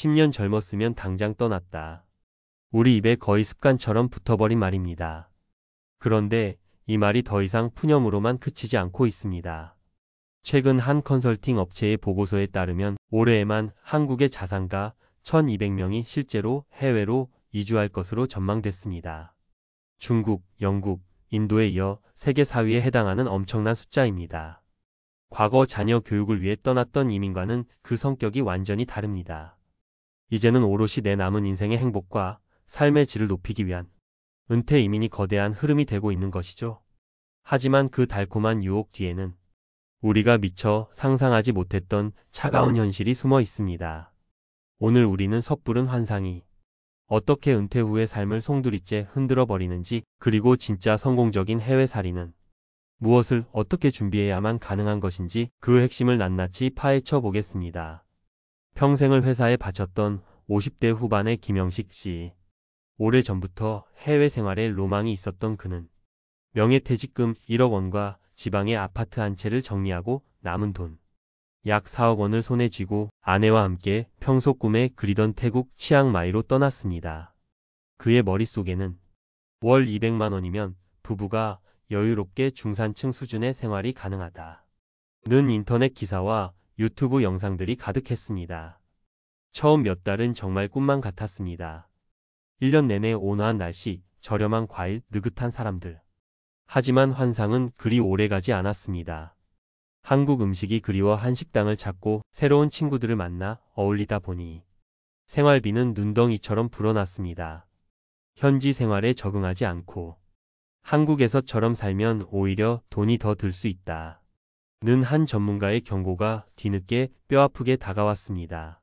10년 젊었으면 당장 떠났다. 우리 입에 거의 습관처럼 붙어버린 말입니다. 그런데 이 말이 더 이상 푸념으로만 그치지 않고 있습니다. 최근 한 컨설팅 업체의 보고서에 따르면 올해에만 한국의 자산가 1200명이 실제로 해외로 이주할 것으로 전망됐습니다. 중국, 영국, 인도에 이어 세계 4위에 해당하는 엄청난 숫자입니다. 과거 자녀 교육을 위해 떠났던 이민과는 그 성격이 완전히 다릅니다. 이제는 오롯이 내 남은 인생의 행복과 삶의 질을 높이기 위한 은퇴 이민이 거대한 흐름이 되고 있는 것이죠. 하지만 그 달콤한 유혹 뒤에는 우리가 미처 상상하지 못했던 차가운 현실이 숨어 있습니다. 오늘 우리는 섣부른 환상이 어떻게 은퇴 후의 삶을 송두리째 흔들어 버리는지, 그리고 진짜 성공적인 해외살이는 무엇을 어떻게 준비해야만 가능한 것인지 그 핵심을 낱낱이 파헤쳐 보겠습니다. 평생을 회사에 바쳤던 50대 후반의 김영식 씨. 오래전부터 해외 생활에 로망이 있었던 그는 명예퇴직금 1억 원과 지방의 아파트 한 채를 정리하고 남은 돈 약 4억 원을 손에 쥐고 아내와 함께 평소 꿈에 그리던 태국 치앙마이로 떠났습니다. 그의 머릿속에는 월 200만 원이면 부부가 여유롭게 중산층 수준의 생활이 가능하다 는 인터넷 기사와 유튜브 영상들이 가득했습니다. 처음 몇 달은 정말 꿈만 같았습니다. 1년 내내 온화한 날씨, 저렴한 과일, 느긋한 사람들. 하지만 환상은 그리 오래가지 않았습니다. 한국 음식이 그리워 한식당을 찾고 새로운 친구들을 만나 어울리다 보니 생활비는 눈덩이처럼 불어났습니다. 현지 생활에 적응하지 않고 한국에서처럼 살면 오히려 돈이 더 들 수 있다 는 한 전문가의 경고가 뒤늦게 뼈아프게 다가왔습니다.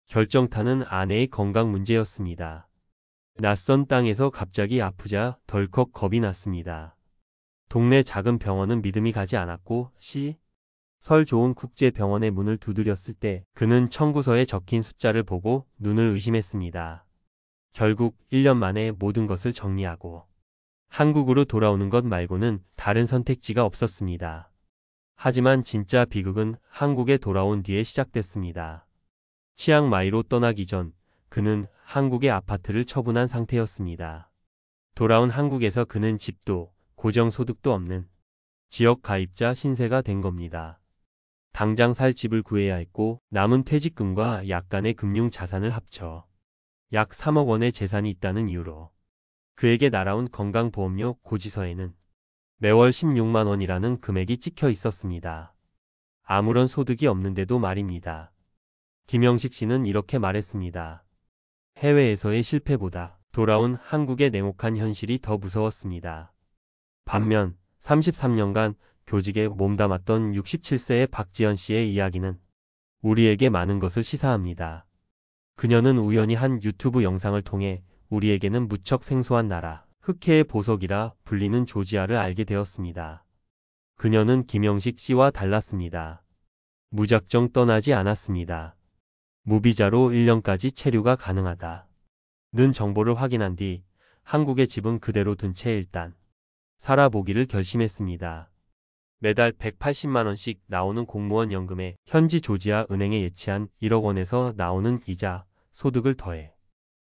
결정타는 아내의 건강 문제였습니다. 낯선 땅에서 갑자기 아프자 덜컥 겁이 났습니다. 동네 작은 병원은 믿음이 가지 않았고 설 좋은 국제병원의 문을 두드렸을 때 그는 청구서에 적힌 숫자를 보고 눈을 의심했습니다. 결국 1년 만에 모든 것을 정리하고 한국으로 돌아오는 것 말고는 다른 선택지가 없었습니다. 하지만 진짜 비극은 한국에 돌아온 뒤에 시작됐습니다. 치앙마이로 떠나기 전 그는 한국의 아파트를 처분한 상태였습니다. 돌아온 한국에서 그는 집도 고정소득도 없는 지역 가입자 신세가 된 겁니다. 당장 살 집을 구해야 했고 남은 퇴직금과 약간의 금융 자산을 합쳐 약 3억 원의 재산이 있다는 이유로 그에게 날아온 건강보험료 고지서에는 매월 16만 원이라는 금액이 찍혀 있었습니다. 아무런 소득이 없는데도 말입니다. 김영식 씨는 이렇게 말했습니다. 해외에서의 실패보다 돌아온 한국의 냉혹한 현실이 더 무서웠습니다. 반면 33년간 교직에 몸담았던 67세의 박지연 씨의 이야기는 우리에게 많은 것을 시사합니다. 그녀는 우연히 한 유튜브 영상을 통해 우리에게는 무척 생소한 나라, 흑해의 보석이라 불리는 조지아를 알게 되었습니다. 그녀는 김영식 씨와 달랐습니다. 무작정 떠나지 않았습니다. 무비자로 1년까지 체류가 가능하다 는 정보를 확인한 뒤 한국의 집은 그대로 둔 채 일단 살아보기를 결심했습니다. 매달 180만 원씩 나오는 공무원 연금에 현지 조지아 은행에 예치한 1억 원에서 나오는 이자, 소득을 더해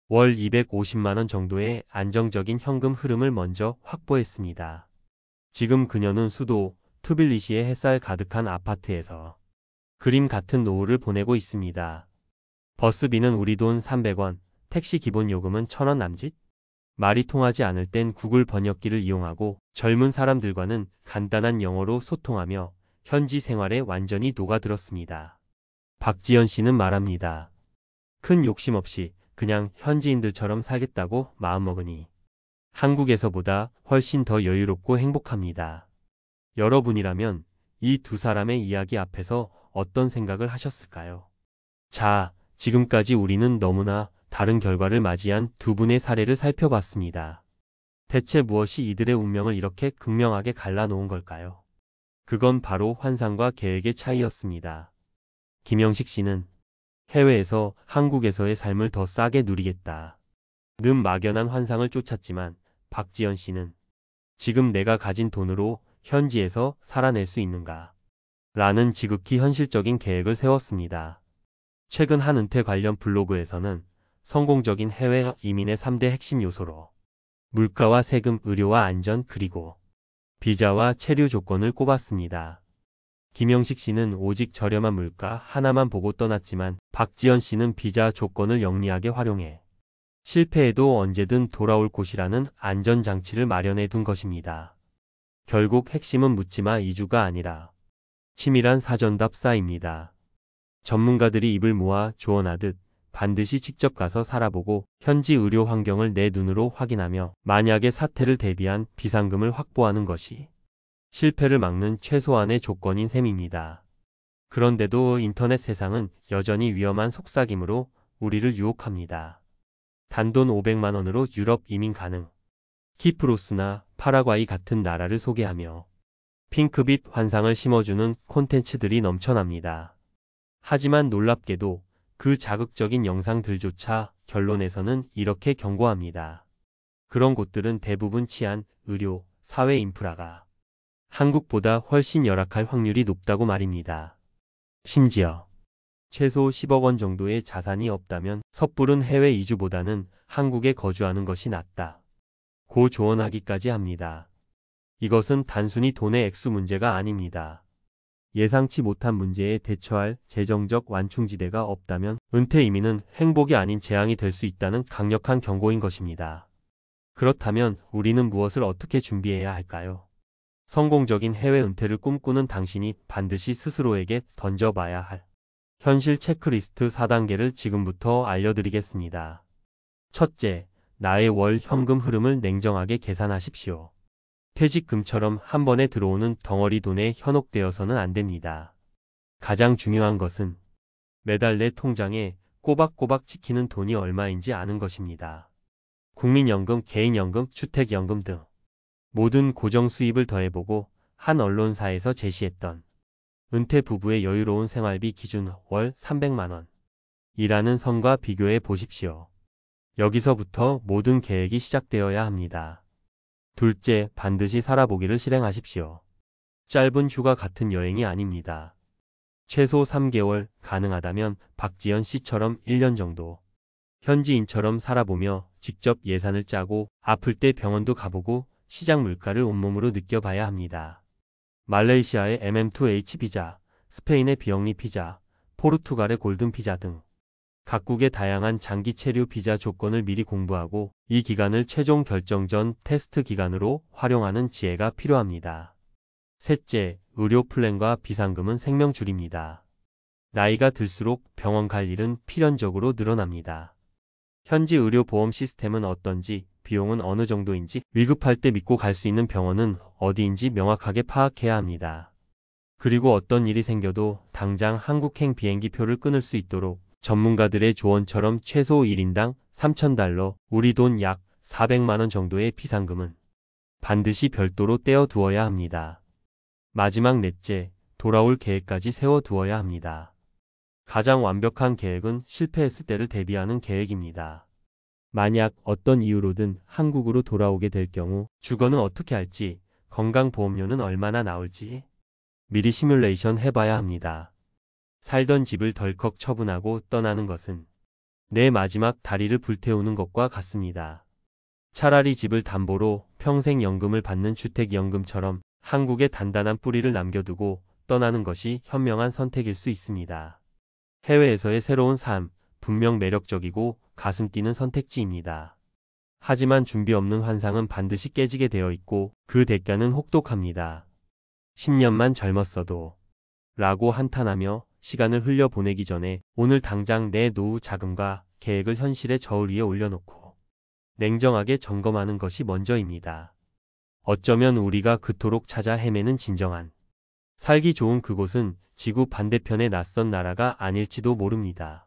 월 250만 원 정도의 안정적인 현금 흐름을 먼저 확보했습니다. 지금 그녀는 수도 투빌리시의 햇살 가득한 아파트에서 그림 같은 노후를 보내고 있습니다. 버스비는 우리 돈 300원, 택시 기본 요금은 1,000원 남짓? 말이 통하지 않을 땐 구글 번역기를 이용하고 젊은 사람들과는 간단한 영어로 소통하며 현지 생활에 완전히 녹아들었습니다. 박지연 씨는 말합니다. 큰 욕심 없이 그냥 현지인들처럼 살겠다고 마음먹으니 한국에서보다 훨씬 더 여유롭고 행복합니다. 여러분이라면 이 두 사람의 이야기 앞에서 어떤 생각을 하셨을까요? 자, 지금까지 우리는 너무나 다른 결과를 맞이한 두 분의 사례를 살펴봤습니다. 대체 무엇이 이들의 운명을 이렇게 극명하게 갈라놓은 걸까요? 그건 바로 환상과 계획의 차이였습니다. 김영식 씨는 해외에서 한국에서의 삶을 더 싸게 누리겠다 는 막연한 환상을 쫓았지만 박지연 씨는 지금 내가 가진 돈으로 현지에서 살아낼 수 있는가? 라는 지극히 현실적인 계획을 세웠습니다. 최근 한 은퇴 관련 블로그에서는 성공적인 해외 이민의 3대 핵심 요소로 물가와 세금, 의료와 안전, 그리고 비자와 체류 조건을 꼽았습니다. 김영식 씨는 오직 저렴한 물가 하나만 보고 떠났지만 박지연 씨는 비자 조건을 영리하게 활용해 실패해도 언제든 돌아올 곳이라는 안전장치를 마련해 둔 것입니다. 결국 핵심은 묻지마 이주가 아니라 치밀한 사전답사입니다. 전문가들이 입을 모아 조언하듯 반드시 직접 가서 살아보고 현지 의료 환경을 내 눈으로 확인하며 만약의 사태를 대비한 비상금을 확보하는 것이 실패를 막는 최소한의 조건인 셈입니다. 그런데도 인터넷 세상은 여전히 위험한 속삭임으로 우리를 유혹합니다. 단돈 500만 원으로 유럽 이민 가능. 키프로스나 파라과이 같은 나라를 소개하며 핑크빛 환상을 심어주는 콘텐츠들이 넘쳐납니다. 하지만 놀랍게도 그 자극적인 영상들조차 결론에서는 이렇게 경고합니다. 그런 곳들은 대부분 치안, 의료, 사회 인프라가 한국보다 훨씬 열악할 확률이 높다고 말입니다. 심지어 최소 10억 원 정도의 자산이 없다면 섣부른 해외 이주보다는 한국에 거주하는 것이 낫다. 고 조언하기까지 합니다. 이것은 단순히 돈의 액수 문제가 아닙니다. 예상치 못한 문제에 대처할 재정적 완충지대가 없다면 은퇴 이민은 행복이 아닌 재앙이 될 수 있다는 강력한 경고인 것입니다. 그렇다면 우리는 무엇을 어떻게 준비해야 할까요? 성공적인 해외 은퇴를 꿈꾸는 당신이 반드시 스스로에게 던져봐야 할 현실 체크리스트 4단계를 지금부터 알려드리겠습니다. 첫째, 나의 월 현금 흐름을 냉정하게 계산하십시오. 퇴직금처럼 한 번에 들어오는 덩어리 돈에 현혹되어서는 안 됩니다. 가장 중요한 것은 매달 내 통장에 꼬박꼬박 찍히는 돈이 얼마인지 아는 것입니다. 국민연금, 개인연금, 주택연금 등 모든 고정 수입을 더해보고 한 언론사에서 제시했던 은퇴 부부의 여유로운 생활비 기준 월 300만 원 이라는 선과 비교해 보십시오. 여기서부터 모든 계획이 시작되어야 합니다. 둘째, 반드시 살아보기를 실행하십시오. 짧은 휴가 같은 여행이 아닙니다. 최소 3개월, 가능하다면 박지연 씨처럼 1년 정도 현지인처럼 살아보며 직접 예산을 짜고 아플 때 병원도 가보고 시장 물가를 온몸으로 느껴봐야 합니다. 말레이시아의 MM2H 비자, 스페인의 비영리 비자, 포르투갈의 골든 비자 등 각국의 다양한 장기 체류 비자 조건을 미리 공부하고 이 기간을 최종 결정 전 테스트 기간으로 활용하는 지혜가 필요합니다. 셋째, 의료 플랜과 비상금은 생명줄입니다. 나이가 들수록 병원 갈 일은 필연적으로 늘어납니다. 현지 의료보험 시스템은 어떤지, 비용은 어느 정도인지, 위급할 때 믿고 갈 수 있는 병원은 어디인지 명확하게 파악해야 합니다. 그리고 어떤 일이 생겨도 당장 한국행 비행기표를 끊을 수 있도록 전문가들의 조언처럼 최소 1인당 3,000달러, 우리 돈 약 400만 원 정도의 비상금은 반드시 별도로 떼어 두어야 합니다. 마지막 넷째, 돌아올 계획까지 세워 두어야 합니다. 가장 완벽한 계획은 실패했을 때를 대비하는 계획입니다. 만약 어떤 이유로든 한국으로 돌아오게 될 경우 주거는 어떻게 할지, 건강보험료는 얼마나 나올지 미리 시뮬레이션 해봐야 합니다. 살던 집을 덜컥 처분하고 떠나는 것은 내 마지막 다리를 불태우는 것과 같습니다. 차라리 집을 담보로 평생 연금을 받는 주택연금처럼 한국에 단단한 뿌리를 남겨두고 떠나는 것이 현명한 선택일 수 있습니다. 해외에서의 새로운 삶, 분명 매력적이고 가슴 뛰는 선택지입니다. 하지만 준비 없는 환상은 반드시 깨지게 되어 있고 그 대가는 혹독합니다. 10년만 젊었어도 라고 한탄하며 시간을 흘려보내기 전에 오늘 당장 내 노후 자금과 계획을 현실의 저울 위에 올려놓고 냉정하게 점검하는 것이 먼저입니다. 어쩌면 우리가 그토록 찾아 헤매는 진정한 살기 좋은 그곳은 지구 반대편의 낯선 나라가 아닐지도 모릅니다.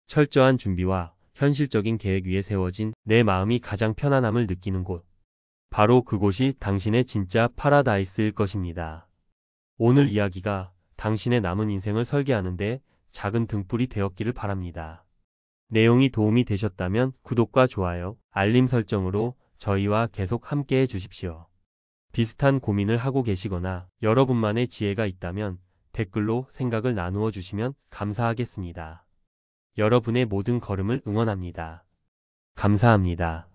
철저한 준비와 현실적인 계획 위에 세워진 내 마음이 가장 편안함을 느끼는 곳. 바로 그곳이 당신의 진짜 파라다이스일 것입니다. 오늘 이야기가 당신의 남은 인생을 설계하는데 작은 등불이 되었기를 바랍니다. 내용이 도움이 되셨다면 구독과 좋아요, 알림 설정으로 저희와 계속 함께해 주십시오. 비슷한 고민을 하고 계시거나 여러분만의 지혜가 있다면 댓글로 생각을 나누어 주시면 감사하겠습니다. 여러분의 모든 걸음을 응원합니다. 감사합니다.